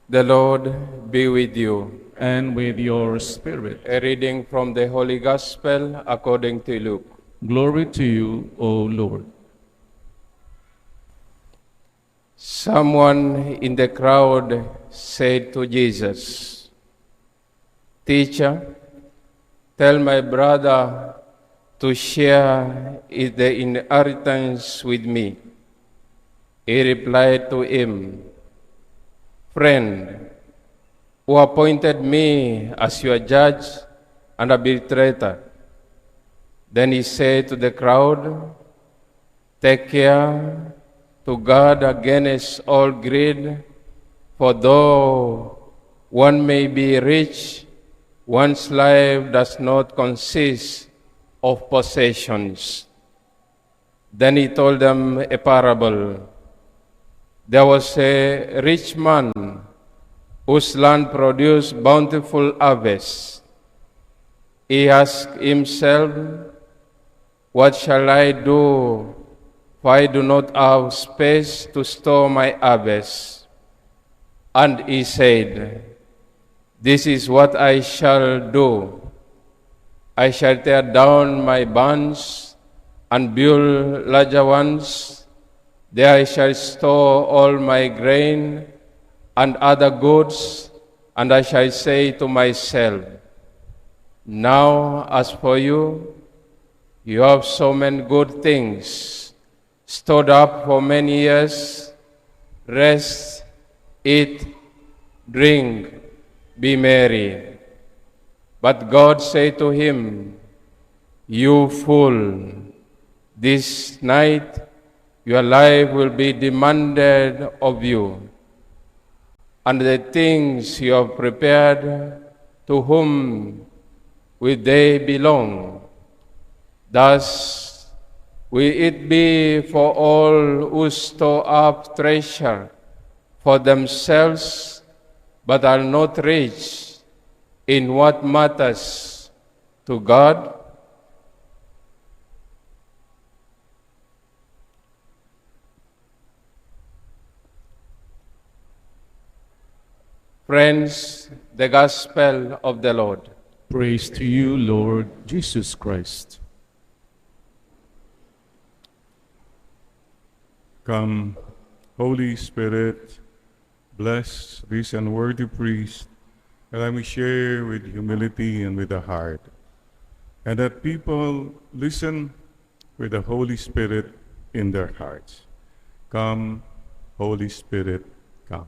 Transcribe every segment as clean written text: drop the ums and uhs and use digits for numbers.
The Lord be with you. And with your spirit. A reading from the Holy Gospel according to Luke. Glory to you, O Lord. Someone in the crowd said to Jesus, "Teacher, tell my brother to share the inheritance with me." He replied to him, "Friend, who appointed me as your judge and arbitrator?" Then he said to the crowd, "Take care to guard against all greed, for though one may be rich, one's life does not consist of possessions." Then he told them a parable. There was a rich man whose land produced bountiful harvests. He asked himself, "What shall I do, for I do not have space to store my harvest?" And he said, "This is what I shall do. I shall tear down my barns and build larger ones. There I shall store all my grain and other goods, and I shall say to myself, 'Now as for you, you have so many good things stored up for many years. Rest, eat, drink, be merry.' But God said to him, 'You fool, this night your life will be demanded of you, and the things you have prepared, to whom will they belong? Thus will it be for all who store up treasure for themselves, but are not rich in what matters to God." Friends, the Gospel of the Lord. Praise to you, Lord Jesus Christ. Come, Holy Spirit, bless this unworthy priest, that I may share with humility and with the heart, and that people listen with the Holy Spirit in their hearts. Come, Holy Spirit, come.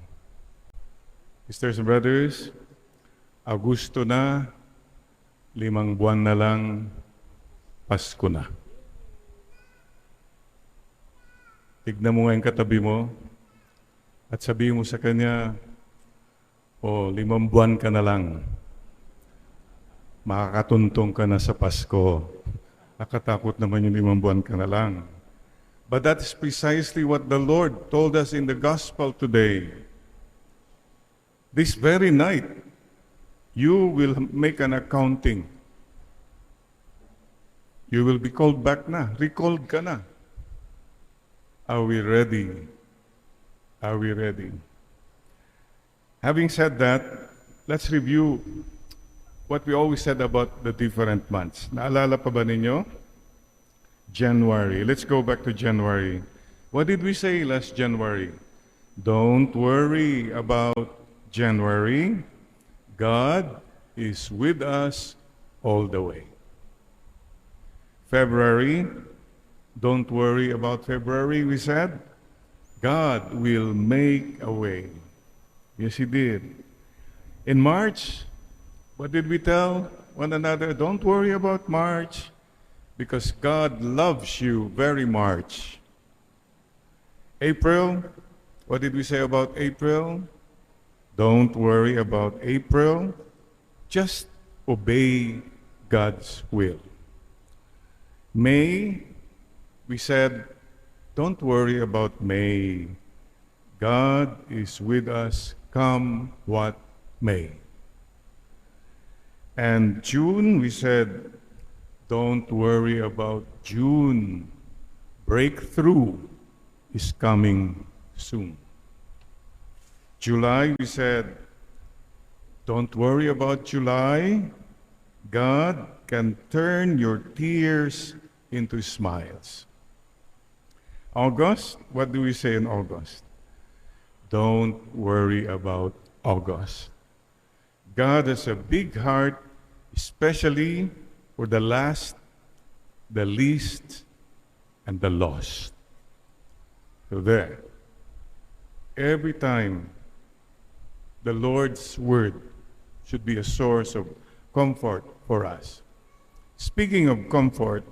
Sisters and brothers, Agosto na, 5 buwan na lang, Pasko na. Tignan mo nga yung katabi mo at sabihin mo sa kanya, "O, 5 buwan ka na lang, makakatuntong ka na sa Pasko." Nakatakot naman yung 5 buwan ka na lang. But that is precisely what the Lord told us in the Gospel today. This very night, you will make an accounting. You will be called back na. Recalled ka na. Are we ready? Are we ready? Having said that, let's review what we always said about the different months. Naalala pa ba ninyo? January. Let's go back to January. What did we say last January? Don't worry about January. God is with us all the way. February, don't worry about February, we said. God will make a way. Yes, He did. In March, what did we tell one another? Don't worry about March, because God loves you very much. April, what did we say about April? Don't worry about April. Just obey God's will. May, we said, don't worry about May. God is with us, come what may. And June, we said, don't worry about June. Breakthrough is coming soon. July, we said, don't worry about July. God can turn your tears into smiles. August, what do we say in August? Don't worry about August. God has a big heart, especially for the last, the least, and the lost. So there, every time the Lord's word should be a source of comfort for us. Speaking of comfort,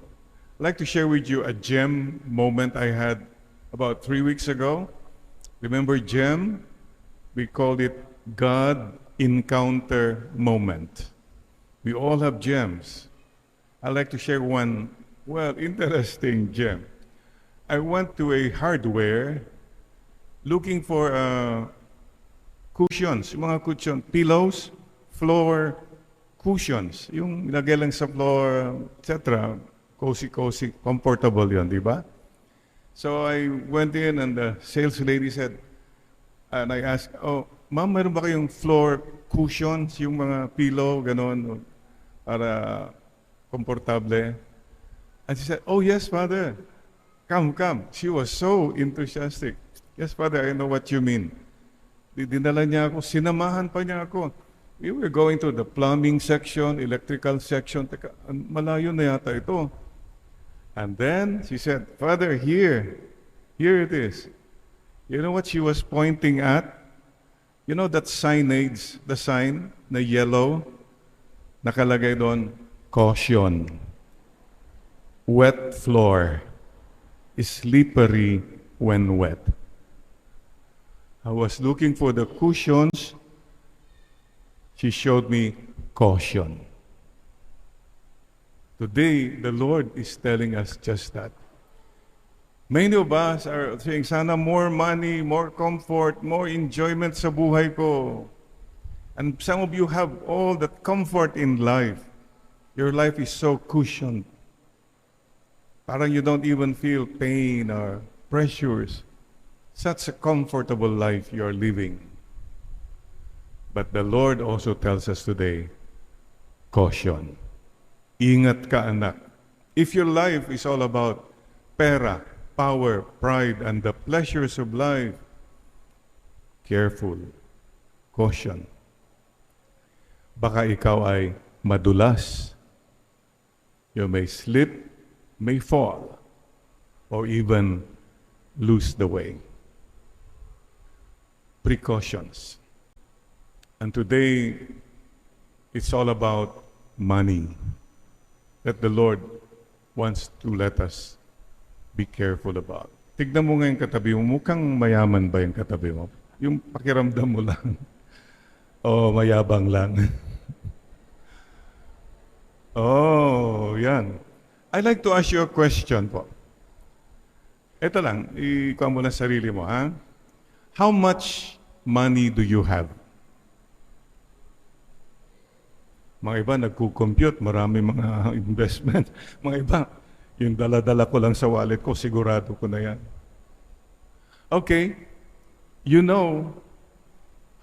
I'd like to share with you a gem moment I had about 3 weeks ago. Remember gem? We called it God encounter moment. We all have gems. I'd like to share one, interesting gem. I went to a hardware looking for cushions, yung mga cushion, pillows, floor cushions, yung ilagay lang sa floor, etc. Cozy, comfortable yun, di ba? So I went in and the sales lady said, and I asked, oh, ma'am, meron ba kayong floor cushions, yung mga pillow, ganon, para komportable? And she said, oh yes, Father, come. She was so enthusiastic. Yes, Father, I know what you mean. Dinala niya ako, sinamahan pa niya ako. We were going to the plumbing section, electrical section. Teka, malayo na yata ito. And then she said, Father, here it is. You know what she was pointing at? You know that signage, the sign na yellow, nakalagay doon, caution. Wet floor is slippery when wet. I was looking for the cushions. She showed me caution. Today, the Lord is telling us just that. Many of us are saying, sana more money, more comfort, more enjoyment sa buhay ko. And some of you have all that comfort in life. Your life is so cushioned. Parang you don't even feel pain or pressures. Such a comfortable life you are living. But the Lord also tells us today, caution. Ingat ka, anak. If your life is all about pera, power, pride, and the pleasures of life, careful. Caution. Baka ikaw ay madulas. You may slip, may fall, or even lose the way. Precautions. And today, it's all about money that the Lord wants to let us be careful about. Tignan mo nga yung katabi mo, mukhang mayaman ba yung katabi mo? Yung pakiramdam mo lang. O mayabang lang. Oh, yan. I'd like to ask you a question po. Ito lang, ikuha mo na sarili mo, ha? How much money do you have? Mga iba, nagko-compute, marami mga investment. Mga iba, yung dala-dala ko lang sa wallet ko, sigurado ko na yan. Okay, you know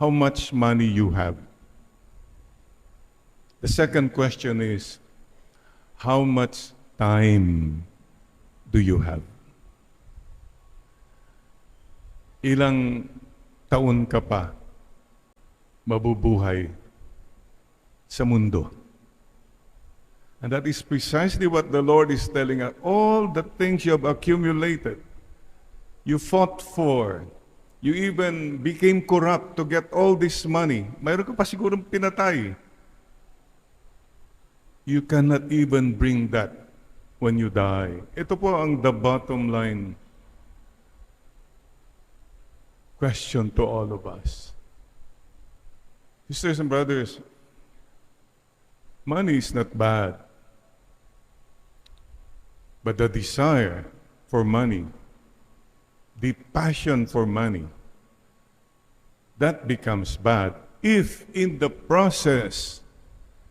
how much money you have. The second question is, how much time do you have? Ilang taon ka pa mabubuhay sa mundo? And that is precisely what the Lord is telling us. All the things you have accumulated, you fought for, you even became corrupt to get all this money. Mayroon ka pa sigurong pinatay. You cannot even bring that when you die. Ito po ang the bottom line question to all of us. Sisters and brothers, money is not bad. But the desire for money, the passion for money, that becomes bad if in the process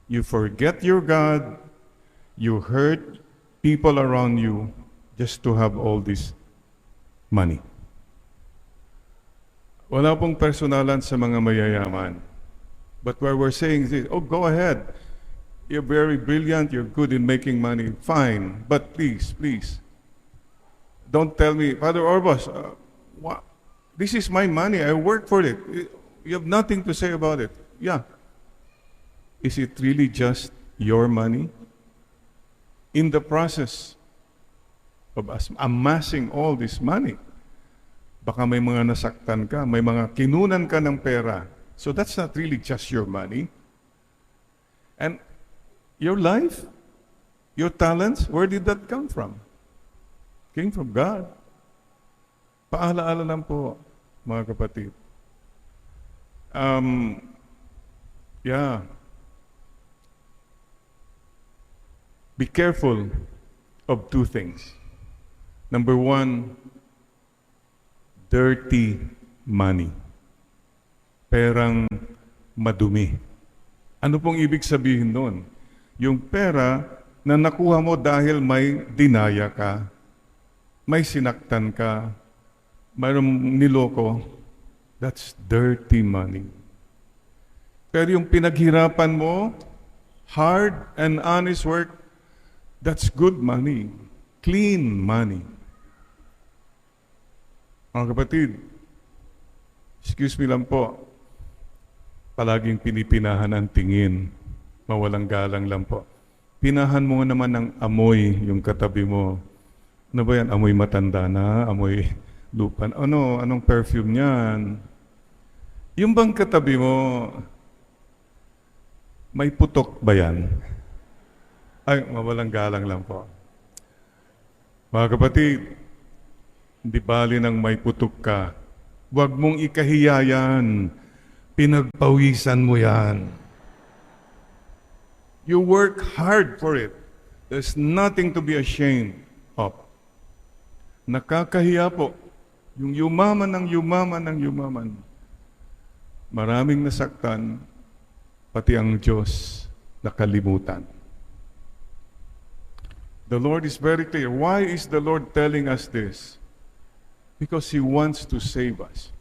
you forget your God, you hurt people around you just to have all this money. Wala pong personalan sa mga mayayaman. But what we're saying is, oh, go ahead. You're very brilliant, you're good in making money, fine. But please, please, don't tell me, Father Orbos, this is my money, I work for it. You have nothing to say about it. Yeah. Is it really just your money? In the process of amassing all this money, baka may mga nasaktan ka, may mga kinunan ka ng pera. So that's not really just your money. And your life, your talents, where did that come from? Came from God. Paalaala lang po, mga kapatid. Yeah. Be careful of two things. Number one, dirty money. Perang madumi. Ano pong ibig sabihin doon? Yung pera na nakuha mo dahil may dinaya ka, may sinaktan ka, mayroong niloko, that's dirty money. Pero yung pinaghirapan mo, hard and honest work, that's good money, clean money. Mga kapatid, excuse me lang po, palaging pinipinahan ang tingin, mawalang galang lang po. Pinahan mo naman ng amoy yung katabi mo. Ano ba yan? Amoy matanda na? Amoy lupa? Anong perfume niyan? Yung bang katabi mo, may putok ba yan? Ay, mawalang galang lang po. Mga kapatid, hindi bali nang may putok ka. Huwag mong ikahiya yan. Pinagpawisan mo yan. You work hard for it. There's nothing to be ashamed of. Nakakahiya po. Yung yumaman ng yumaman ng yumaman. Maraming nasaktan, pati ang Diyos nakalimutan. The Lord is very clear. Why is the Lord telling us this? Because He wants to save us.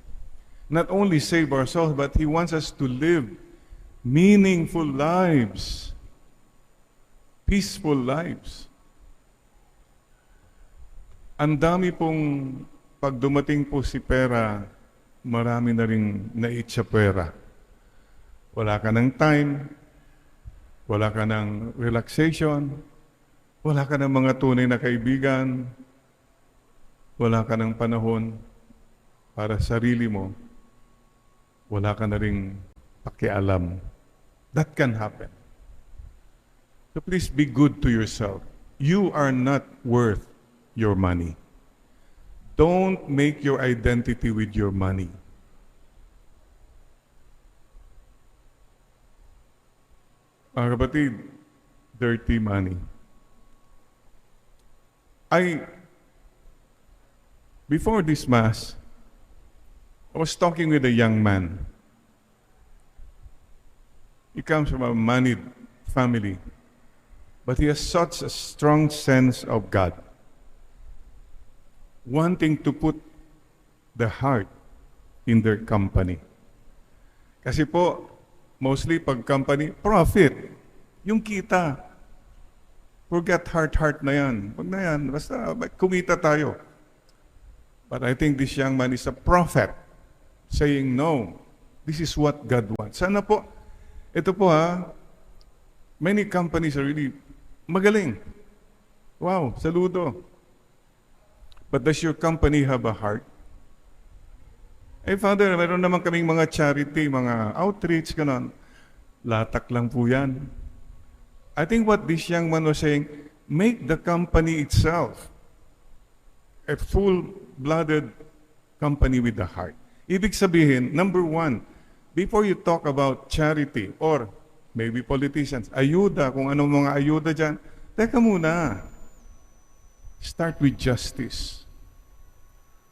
Not only save ourselves, but He wants us to live meaningful lives, peaceful lives. Ang dami pong pag dumating po si pera, marami na rin naitsa pera. Wala ka ng time, wala ka ng relaxation, wala ka ng mga tunay na kaibigan, wala ka ng panahon para sa sarili mo, wala ka na ring pakialam. That can happen. So please be good to yourself. You are not worth your money. Don't make your identity with your money. Mga kapatid, dirty money. Before this Mass, I was talking with a young man. He comes from a moneyed family, but he has such a strong sense of God, wanting to put the heart in their company. Kasi po, mostly pag company, profit, yung kita. Forget heart na yan. Huwag na yan, basta kumita tayo. But I think this young man is a prophet, saying, no, this is what God wants. Sana po, ito po many companies are really magaling. Wow, saludo. But does your company have a heart? Eh, Father, meron naman kaming mga charity, mga outreach, ganon. Latak lang po yan. I think what this young man was saying, make the company itself a full-blooded company with the heart. Ibig sabihin, number one, before you talk about charity or maybe politicians, ayuda, kung anong mga ayuda dyan, teka muna. Start with justice.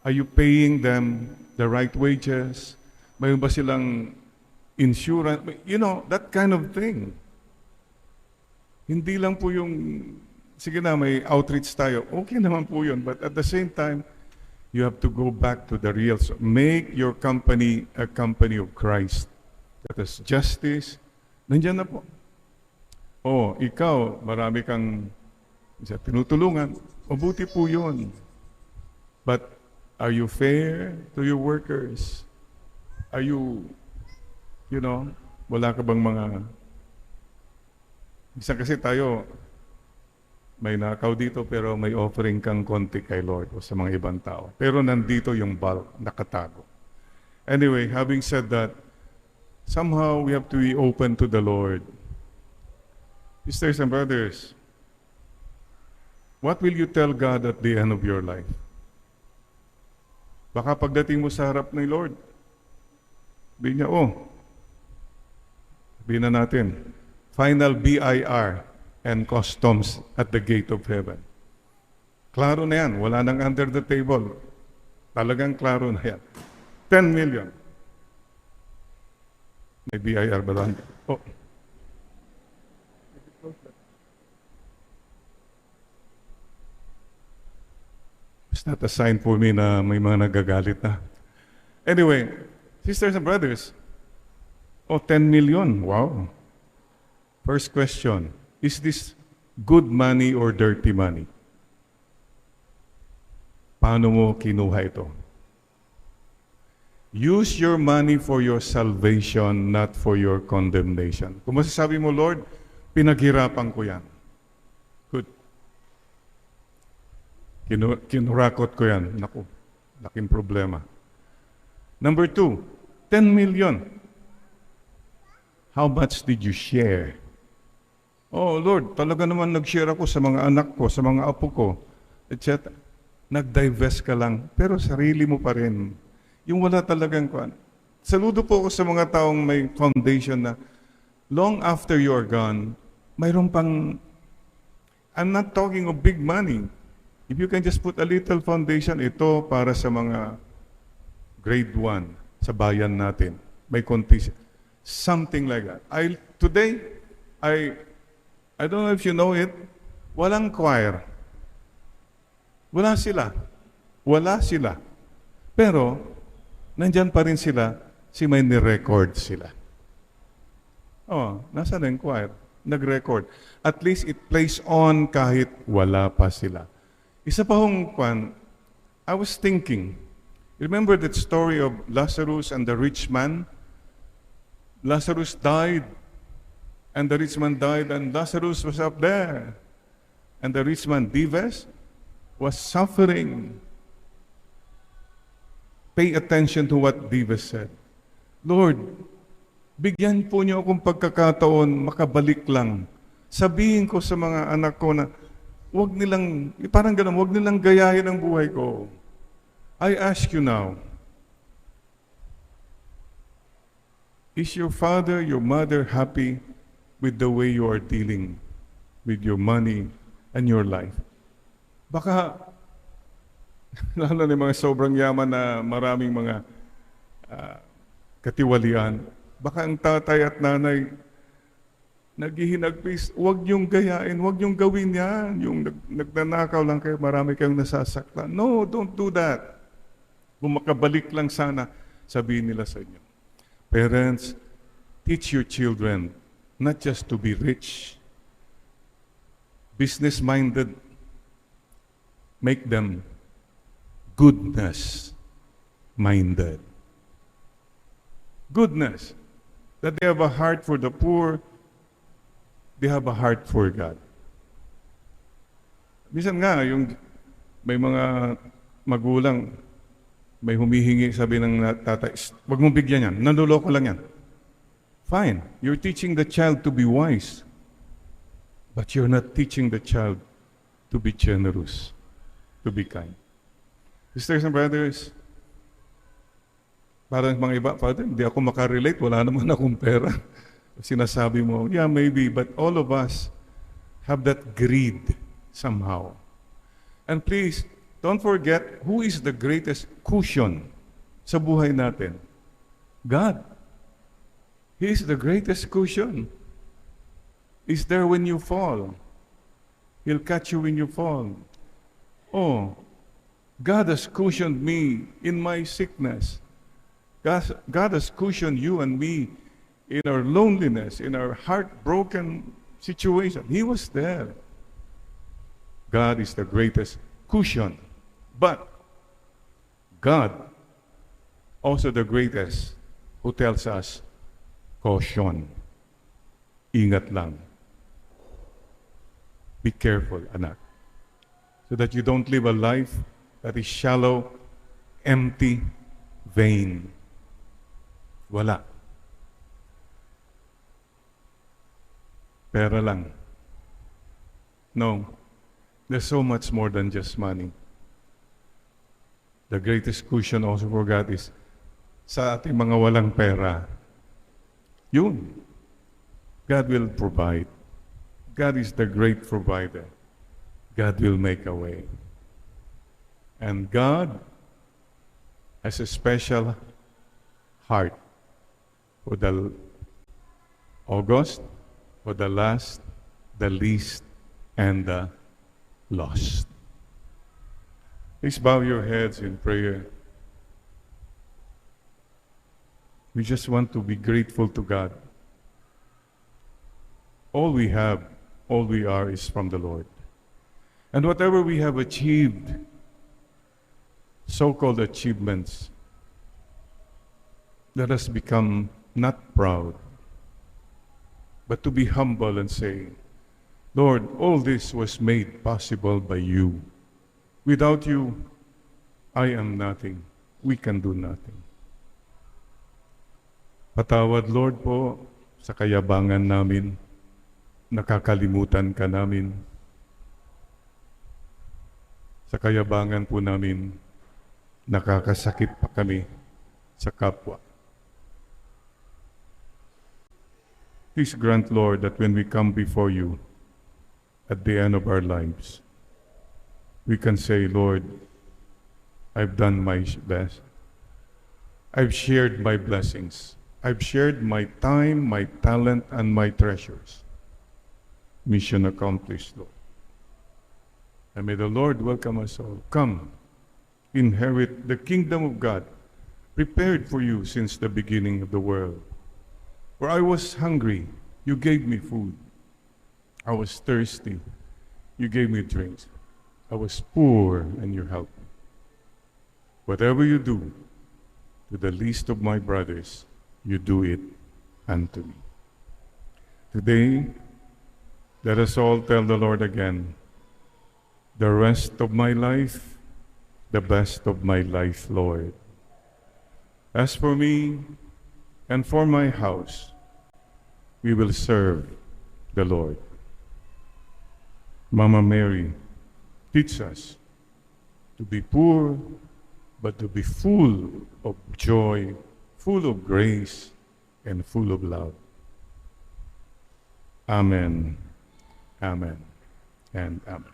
Are you paying them the right wages? Mayroon ba silang insurance? You know, that kind of thing. Hindi lang po yung, sige na, may outreach tayo. Okay naman po yun. But at the same time, You have to go back to the real. Make your company a company of Christ. That is justice. Nandiyan na po. Oh, ikaw, marami kang tinutulungan. Mabuti po yun. But are you fair to your workers? Are you, wala ka bang mga... Minsan kasi tayo, may nakaw dito pero may offering kang konti kay Lord o sa mga ibang tao. Pero nandito yung bulk, nakatago. Anyway, having said that, somehow we have to be open to the Lord. Sisters and brothers, what will you tell God at the end of your life? Baka pagdating mo sa harap ng Lord, sabihin niya, sabihin na natin, final BIR and customs at the gate of heaven. Klaro na yan. Wala nang under the table. Talagang klaro na yan. 10 million. May BIR ba doon? It's not a sign for me na may mga nagagalit na. Anyway, sisters and brothers, 10 million. Wow. First question. Is this good money or dirty money? Paano mo kinuha ito? Use your money for your salvation, not for your condemnation. Kung masasabi mo, Lord, pinaghirapan ko yan. Good. Kinurakot ko yan. Naku, laking problema. Number 2, 10 million. How much did you share? Oh, Lord, talaga naman nag-share ako sa mga anak ko, sa mga apo ko, etc. Nag-divest ka lang, pero sarili mo pa rin. Yung wala talagang kwan. Saludo po ako sa mga taong may foundation na long after you are gone, mayroon pang, I'm not talking of big money. If you can just put a little foundation, ito para sa mga grade 1 sa bayan natin. May konti. Something like that. Today, I don't know if you know it, walang choir. Wala sila. Wala sila. Pero, nandyan pa rin sila, may ni-record sila. Nasa na yung choir? Nag-record. At least it plays on kahit wala pa sila. Isa pa hong kwan, I was thinking, remember that story of Lazarus and the rich man? Lazarus died. And the rich man died, and Lazarus was up there. And the rich man, Dives, was suffering. Pay attention to what Dives said. Lord, bigyan po niyo akong pagkakataon, makabalik lang. Sabihin ko sa mga anak ko na, wag nilang gayahin ang buhay ko. I ask you now, is your father, your mother happy with the way you are dealing with your money and your life? Baka, lalo na mga sobrang yaman na maraming mga katiwalian, baka ang tatay at nanay naghihinagpis, huwag niyong gayain, huwag niyong gawin yan. Yung nagnanakaw lang kayo, marami kayong nasasaktan. No, don't do that. Kung makabalik lang sana, sabihin nila sa inyo. Parents, teach your children not just to be rich, business-minded. Make them goodness-minded. Goodness. That they have a heart for the poor, they have a heart for God. Minsan nga, yung may mga magulang, may humihingi, sabi ng tatay, wag mong bigyan yan, nanduloko lang yan. Fine, you're teaching the child to be wise, but you're not teaching the child to be generous, to be kind. Sisters and brothers, parang mga iba, Father, hindi ako makarelate, wala naman akong pera. Sinasabi mo, yeah, maybe, but all of us have that greed somehow. And please, don't forget, who is the greatest cushion sa buhay natin? God. He is the greatest cushion. He's there when you fall. He'll catch you when you fall. Oh, God has cushioned me in my sickness. God has cushioned you and me in our loneliness, in our heartbroken situation. He was there. God is the greatest cushion. But God, also the greatest, who tells us, caution. Ingat lang. Be careful, anak. So that you don't live a life that is shallow, empty, vain. Wala. Pera lang. No. There's so much more than just money. The greatest cushion also for God is sa ating mga walang pera. Yun. God will provide. God is the great provider. God will make a way. And God has a special heart for the August, for the last, the least, and the lost. Please bow your heads in prayer. We just want to be grateful to God. All we have, all we are is from the Lord. And whatever we have achieved, so-called achievements, let us become not proud, but to be humble and say, Lord, all this was made possible by you. Without you, I am nothing. We can do nothing. Patawad, Lord, po sa kayabangan namin. Nakakalimutan ka namin. Sa kayabangan po namin, nakakasakit pa kami sa kapwa. Please grant, Lord, that when we come before you at the end of our lives, we can say, Lord, I've done my best. I've shared my blessings. I've shared my time, my talent, and my treasures. Mission accomplished, Lord. And may the Lord welcome us all. Come, inherit the kingdom of God, prepared for you since the beginning of the world. For I was hungry, you gave me food. I was thirsty, you gave me drinks. I was poor, and you helped me. Whatever you do to the least of my brothers, you do it unto me. Today, let us all tell the Lord again, the rest of my life, the best of my life, Lord. As for me and for my house, we will serve the Lord. Mama Mary, teach us to be poor, but to be full of joy, full of grace, and full of love. Amen, amen, and amen.